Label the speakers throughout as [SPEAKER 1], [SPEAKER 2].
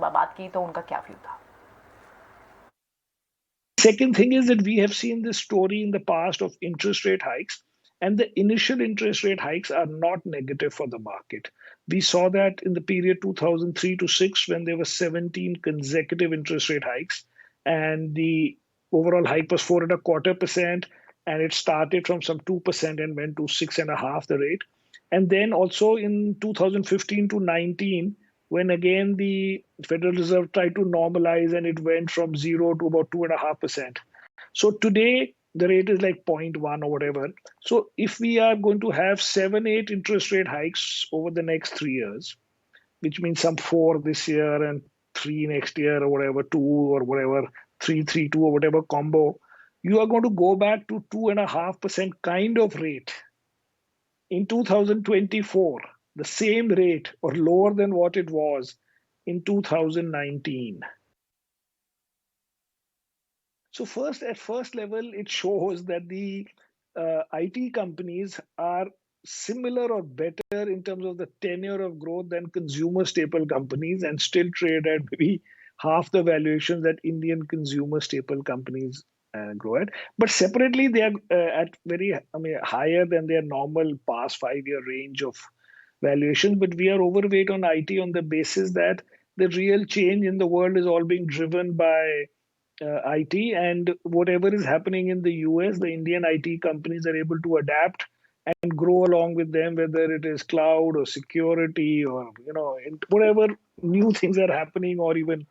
[SPEAKER 1] बात की तो उनका क्या व्यू था?
[SPEAKER 2] Second thing is that we have seen this story in the past of interest rate hikes, and the initial interest rate hikes are not negative for the market. We saw that in the period 2003 to 6 when there were 17 consecutive interest rate hikes, and the overall hike was 4.25%, and it started from some 2% and went to 6.5 the rate. And then also in 2015 to 19, when again the Federal Reserve tried to normalize and it went from 0 to about 2.5%. So today the rate is like 0.1 or whatever. So if we are going to have 7, 8 interest rate hikes over the next 3 years, which means some four this year and three next year or whatever, two or whatever, three, three, two or whatever combo, you are going to go back to 2.5% kind of rate in 2024, the same rate or lower than what it was in 2019. So first, at first level, it shows that the IT companies are similar or better in terms of the tenure of growth than consumer staple companies and still trade at maybe half the valuation that Indian consumer staple companies grow at. But separately, they are at very, I mean, higher than their normal past 5 year range of valuation. But we are overweight on IT on the basis that the real change in the world is all being driven by IT, and whatever is happening in the US, the Indian IT companies are able to adapt and grow along with them, whether it is cloud or security or whatever new things are happening, or even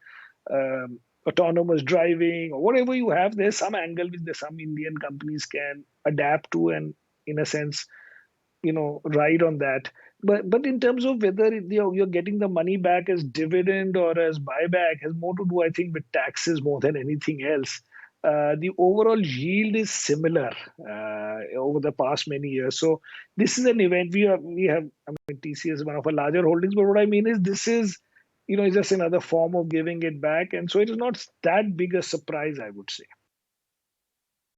[SPEAKER 2] autonomous driving or whatever you have. There's some angle which some Indian companies can adapt to, and in a sense ride on that. But in terms of whether you're getting the money back as dividend or as buyback has more to do, I think, with taxes more than anything else. The overall yield is similar over the past many years. So this is an event we have. I mean, TCS is one of our larger holdings, but what I mean is this is it's just another form of giving it back, and so it is not that big a surprise, I would say.